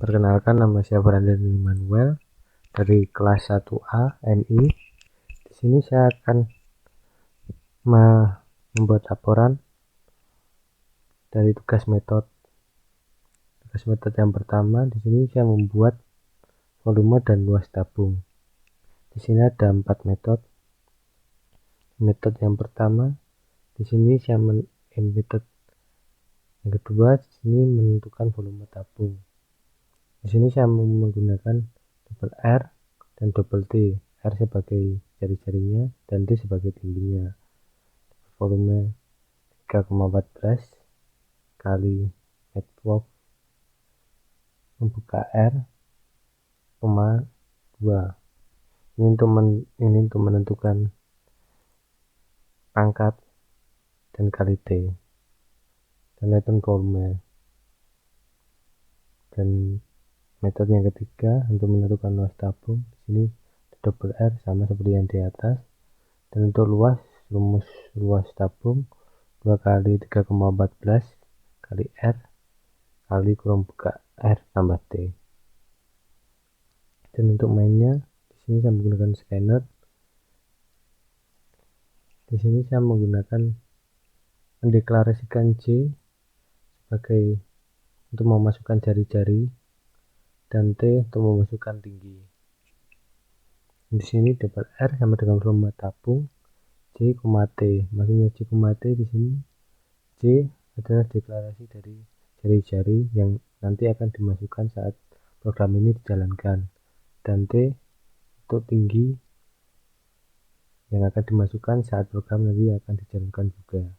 Perkenalkan, nama saya Brandon Immanuel dari kelas 1A MI. Di sini saya akan membuat laporan dari tugas metode. Tugas metode yang pertama, di sini saya membuat volume dan luas tabung. Di sini ada 4 metode. Metode yang pertama, di sini saya metode yang kedua, di sini menentukan volume tabung. Di sini saya menggunakan double R dan double T. R sebagai jari-jarinya dan T sebagai tingginya. Volume 3,14 kali network membuka R, 2. Ini untuk menentukan pangkat dan kali T dan itu volume. Dan metode yang ketiga untuk menentukan luas tabung, di sini double R sama seperti yang di atas. Dan untuk luas, rumus luas tabung 2 kali 3,14 kali R kali kurung buka R tambah T. Dan untuk mainnya, di sini saya menggunakan scanner. Di sini saya mendeklarasikan J sebagai untuk memasukkan jari-jari dan T untuk memasukkan tinggi. Di sini double R sama dengan volume tabung J, T. Maksudnya J, T di sini J adalah deklarasi dari jari-jari yang nanti akan dimasukkan saat program ini dijalankan, dan T untuk tinggi yang akan dimasukkan saat program nanti akan dijalankan juga.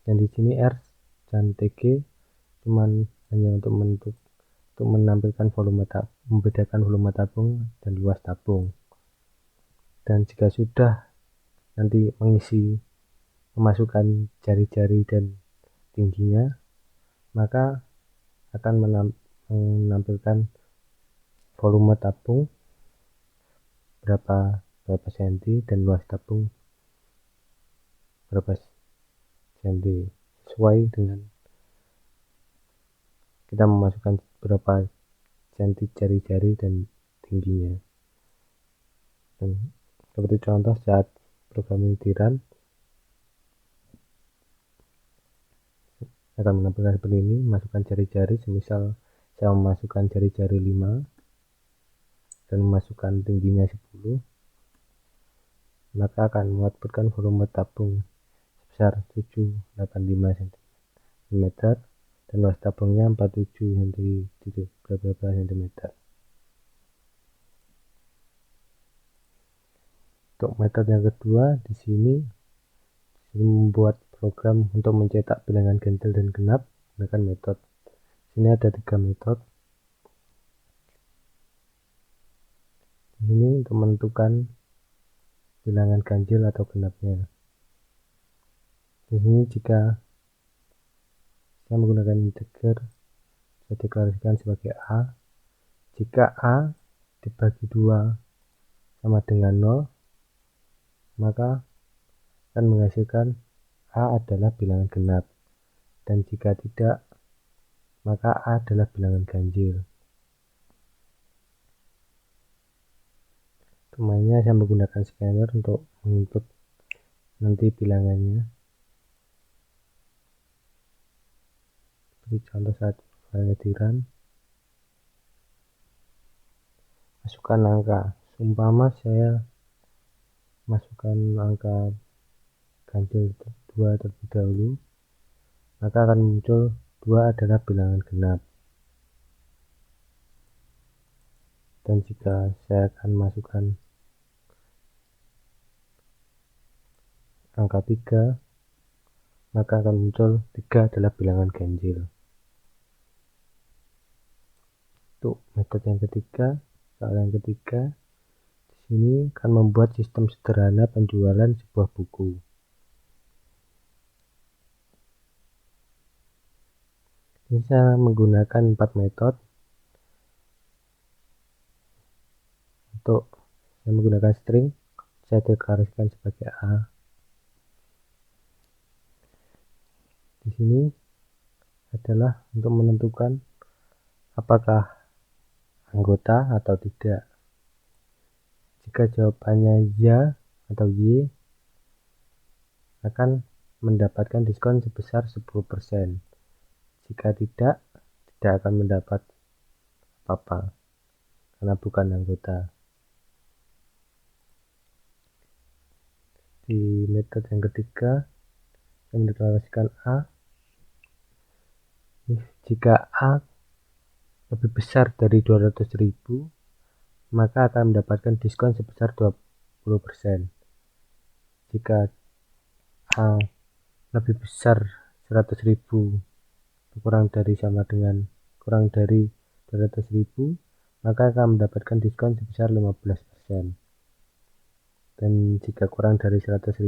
Dan di sini R dan TG cuman hanya untuk menampilkan volume tabung, membedakan volume tabung dan luas tabung. Dan jika sudah nanti memasukkan jari-jari dan tingginya, maka akan menampilkan volume tabung berapa senti dan luas tabung berapa senti, sesuai dengan kita memasukkan berapa senti jari-jari dan tingginya. Dan seperti contoh saat program ini di-run akan menampilkan seperti ini, masukkan jari-jari. Semisal saya memasukkan jari-jari 5 dan memasukkan tingginya 10, maka akan mengoutputkan volume tabung sebesar 785 cm dan luas tabungnya 47 cm. Untuk metode yang kedua, di sini membuat program untuk mencetak bilangan ganjil dan genap menggunakan metode. Sini ada 3 metode. Ini untuk menentukan bilangan ganjil atau genapnya. Di sini jika saya menggunakan integer, saya deklarasikan sebagai A. Jika A dibagi 2 sama dengan 0, maka akan menghasilkan A adalah bilangan genap. Dan jika tidak, maka A adalah bilangan ganjil. Mainnya saya menggunakan scanner untuk menginput nanti bilangannya. Seperti contoh saat filenya di-run, masukkan angka. Umpama saya masukkan angka ganjil 2 terlebih dahulu, maka akan muncul 2 adalah bilangan genap. Dan jika saya akan masukkan angka 3, maka akan muncul 3 adalah bilangan ganjil. Untuk metode yang ketiga, soal yang ketiga, di sini akan membuat sistem sederhana penjualan sebuah buku. Ini saya menggunakan 4 metode. Untuk saya menggunakan string, saya deklarasikan sebagai A. Di sini adalah untuk menentukan apakah anggota atau tidak. Jika jawabannya ya atau Y, akan mendapatkan diskon sebesar 10%. Jika tidak akan mendapat apa-apa karena bukan anggota. Di metode yang ketiga, saya mendeklarasikan A. Jika A lebih besar dari 200.000, maka akan mendapatkan diskon sebesar 20%. Jika A lebih besar 100.000 kurang dari 200.000, maka akan mendapatkan diskon sebesar 15%. Dan jika kurang dari 100.000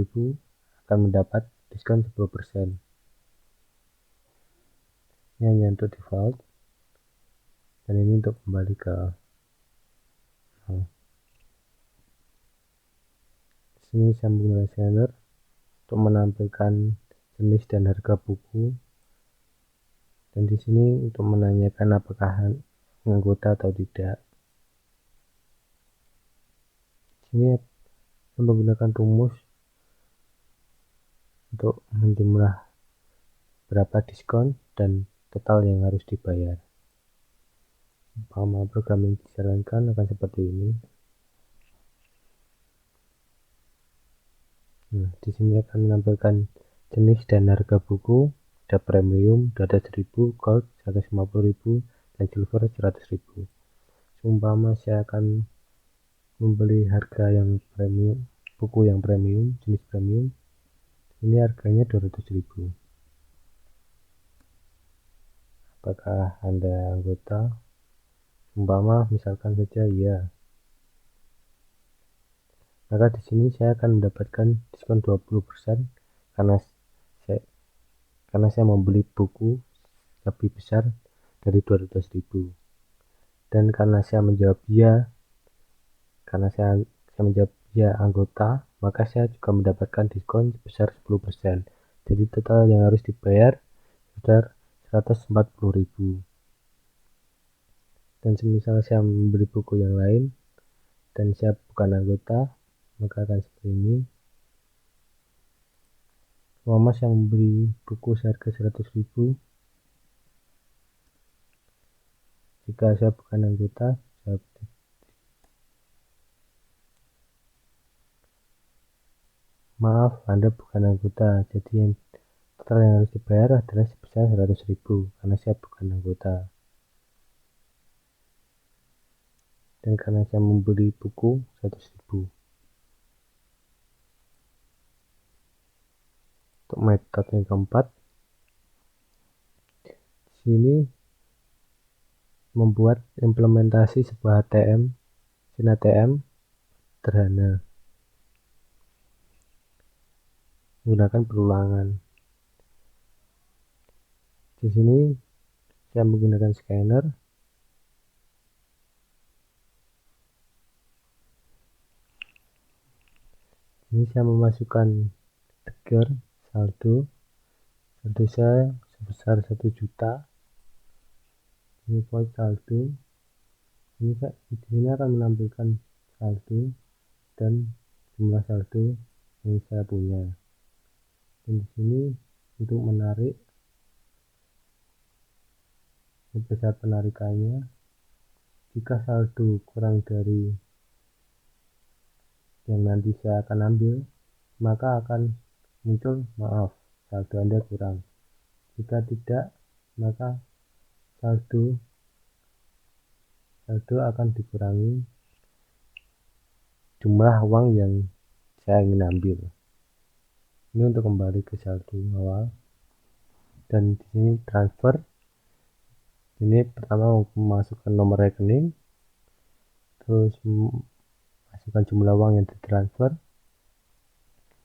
akan mendapat diskon 10%. Ini hanya untuk default, dan ini untuk kembali ke sini saya menggunakan scanner untuk menampilkan jenis dan harga buku, dan di sini untuk menanyakan apakah anggota atau tidak. Sini saya menggunakan rumus untuk menjumlah berapa diskon dan total yang harus dibayar. Umpama program yang dijalankan akan seperti ini. Nah, di sini akan menampilkan jenis dan harga buku. Ada premium 200.000, gold 150.000, dan silver 100.000. Umpama saya akan membeli harga yang premium, buku yang premium, jenis premium, ini harganya 200.000. Apakah Anda anggota? Umpama misalkan saja ya. Maka di sini saya akan mendapatkan diskon 20% karena saya membeli buku lebih besar dari 200.000. Dan karena saya menjawab ya, karena saya menjawab ya anggota, maka saya juga mendapatkan diskon sebesar 10%. Jadi total yang harus dibayar sebesar 140.000. Dan semisal saya membeli buku yang lain dan saya bukan anggota, maka akan seperti ini. Umpama saya membeli buku seharga 100.000. Jika saya bukan anggota, maaf, Anda bukan anggota, jadi yang total yang harus dibayar adalah sebesar 100.000 karena saya bukan anggota. Dan karena saya membeli buku 100.000. Untuk metode yang keempat, di sini membuat implementasi sebuah ATM, mesin ATM sederhana menggunakan perulangan. Di sini saya menggunakan scanner. Ini saya memasukkan trigger saldo saya sebesar 1 juta. Ini void saldo. Ini di sini akan menampilkan saldo dan jumlah saldo yang saya punya. Dan di sini untuk menarik, besar penarikannya. Jika saldo kurang dari yang nanti saya akan ambil, maka akan muncul maaf, saldo Anda kurang. Jika tidak, maka saldo akan dikurangi jumlah uang yang saya ingin ambil. Ini untuk kembali ke saldo awal. Dan di sini transfer. Ini pertama memasukkan nomor rekening, terus masukkan jumlah uang yang ditransfer.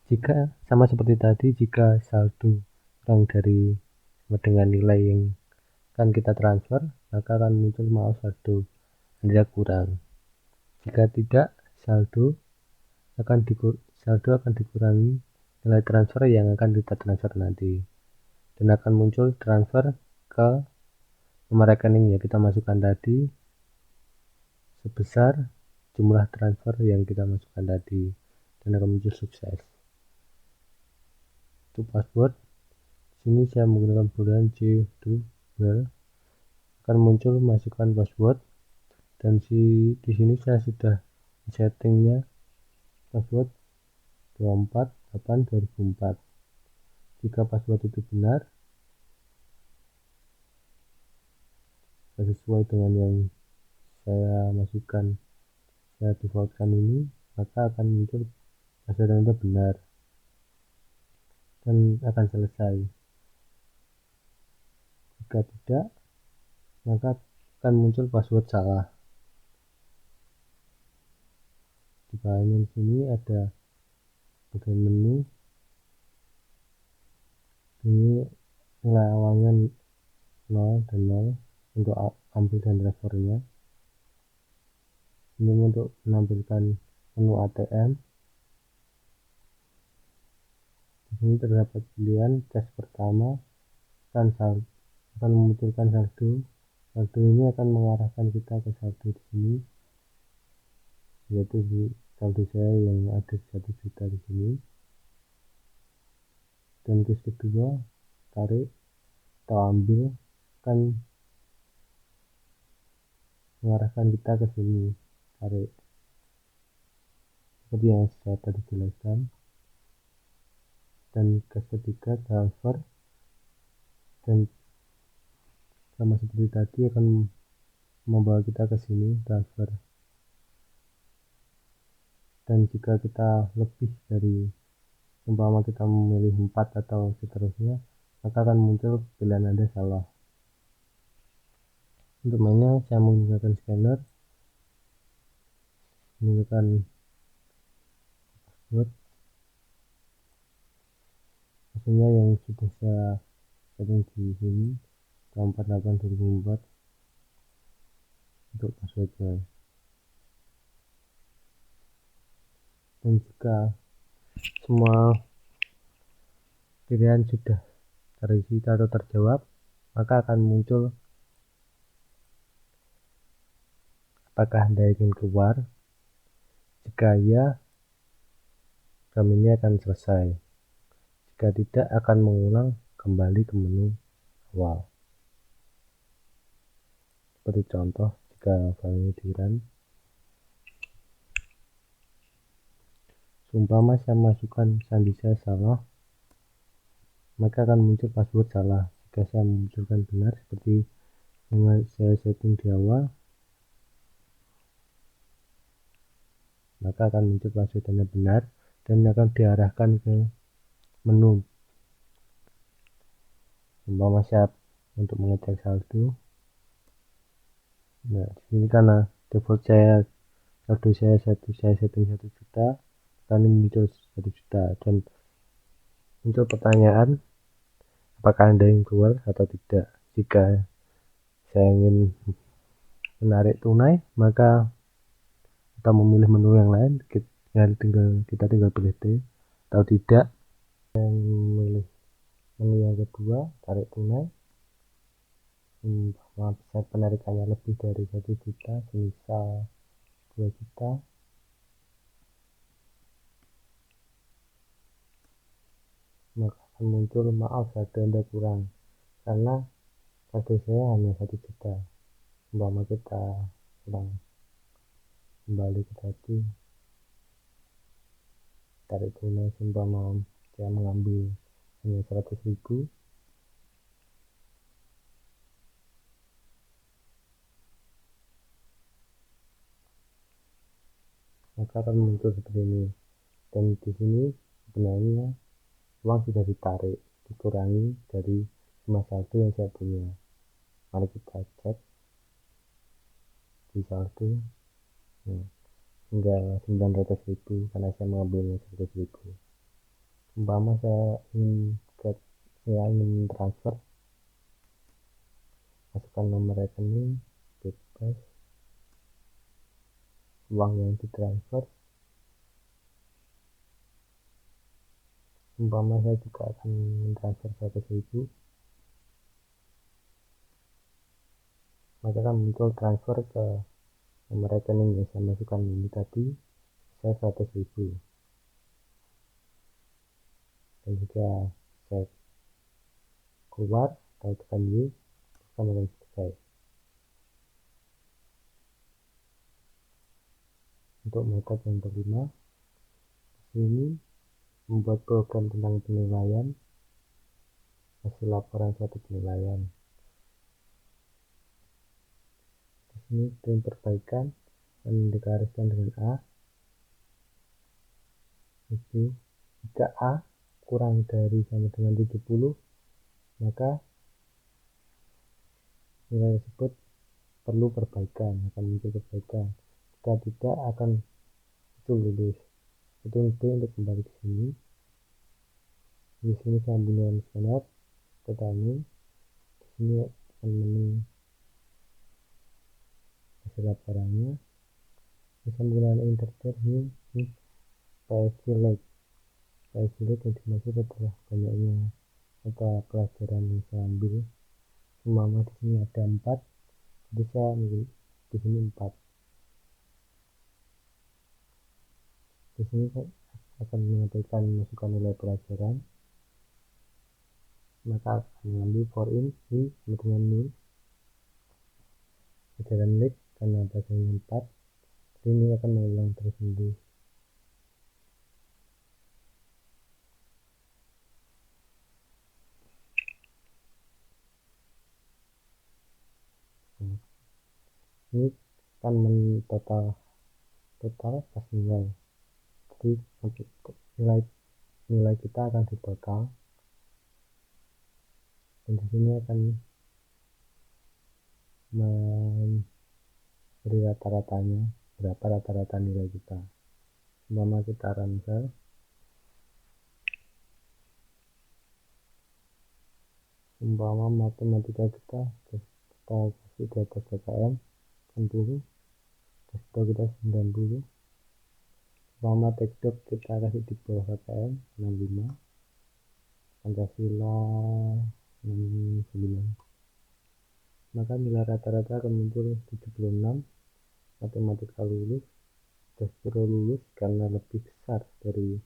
Jika sama seperti tadi, jika saldo kurang dari sama dengan nilai yang akan kita transfer, maka akan muncul maaf, saldo Anda kurang. Jika tidak, saldo akan dikurangi nilai transfer yang akan kita transfer nanti, dan akan muncul transfer ke nomor rekening yang kita masukkan tadi sebesar jumlah transfer yang kita masukkan tadi, dan akan muncul sukses. Untuk password, sini saya menggunakan boolean j2well, akan muncul masukkan password, dan di sini saya sudah settingnya password 248/2004. Jika password itu benar sesuai dengan yang saya masukkan, saya defaultkan ini, maka akan muncul password Anda benar dan akan selesai. Jika tidak, maka akan muncul password salah. Di bagian sini ada bagian menu, ini nilai awalnya 0 dan 0 untuk ambil dan transfernya. Ini untuk menampilkan menu ATM. Di sini terdapat pilihan tes pertama, akan memunculkan saldo. Saldo ini akan mengarahkan kita ke saldo di sini, yaitu saldo saya yang ada 1 juta di sini. Dan tes kedua, tarik atau ambil, akan mengarahkan kita ke sini, tarik, seperti yang saya tadi jelaskan. Dan tes ketiga, transfer, dan sama seperti tadi akan membawa kita ke sini, transfer. Dan jika kita lebih dari, umpama kita memilih 4 atau seterusnya, maka akan muncul pilihan Anda salah. Untuk mainnya saya menggunakan scanner, menggunakan password maksudnya yang sudah saya setting di sini 248/2004 untuk passwordnya. Dan jika semua pilihan sudah terisi atau terjawab, maka akan muncul apakah Anda ingin keluar. Jika ya, program ini akan selesai. Jika tidak, akan mengulang kembali ke menu awal. Seperti contoh, jika filenya di run, seumpama saya masukkan sandi saya salah, maka akan muncul password salah. Jika saya memunculkan benar seperti yang saya setting di awal, maka akan muncul passwordnya benar dan akan diarahkan ke menu. Umpama saya untuk mengecek saldo, nah ini karena default saldo saya setting 1 juta, ini muncul 1 juta dan muncul pertanyaan apakah Anda ingin keluar atau tidak. Jika saya ingin menarik tunai, maka kita memilih menu yang lain, kita tinggal pilih T atau tidak. Yang memilih menu yang kedua, tarik tunai, besar penarikannya lebih dari 1 juta, semisal 2 juta, maka akan muncul maaf saldo Anda kurang karena saldo saya hanya 1 juta. Umpama kita ulang kembali ke tadi, tarik tunai, umpama saya mengambil hanya 100.000, maka akan muncul seperti ini. Dan di sini sebenarnya uang sudah ditarik, dikurangi dari jumlah saldo yang saya punya. Mari kita cek di saldo, tinggal 900.000 karena saya mengambilnya 100.000. Umpama saya ingin transfer, masukkan nomor rekening, bebas, uang yang ditransfer. Umpama saya juga akan mentransfer 100.000, maka akan muncul transfer ke nomor rekening yang saya masukkan ini tadi saya 100.000, dan jika saya keluar atau tekan Y akan selesai. Untuk metode yang kelima, ini membuat program tentang penilaian hasil laporan suatu penilaian. Di sini string perbaikan dan digariskan dengan A. Jadi jika A kurang dari sama dengan 70, maka nilai tersebut perlu perbaikan, akan muncul perbaikan. Jika tidak, akan muncul lulus. Itu untuk kembali ke sini. Di sini saya menggunakan scanner petani. Di sini akan menu hasil laporannya. Bisa menggunakan internet ini PSC yang dimaksud adalah banyaknya mata pelajaran yang saya ambil. Semua di sini ada 4, jadi saya ambil di sini 4. Di sini saya akan mengabaikan masukkan nilai pelajaran, maka akan mengambil for in i sama dengan 0 pelajaran list karena pelajarannya 4. Ini akan mengulang terus menerus. Ini akan mentotal pas nilai, jadi nilai kita akan ditotal, dan di sini akan memberi rata-ratanya berapa rata-rata nilai kita. Umpama kita ransel, umpama matematika kita kasih di atas KKM 60, testo kita 90, umpama tekdok kita kasih di bawah KKM 65, Pancasila 69, maka nilai rata-rata akan muncul 76. Matematika lulus, Despro lulus karena lebih besar dari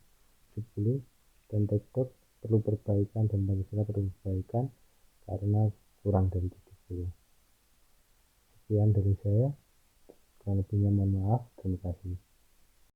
10, dan tekdok perlu perbaikan dan Pancasila perlu perbaikan karena kurang dari 70. Sekian dari saya, kurang lebihnya mohon maaf, terima kasih.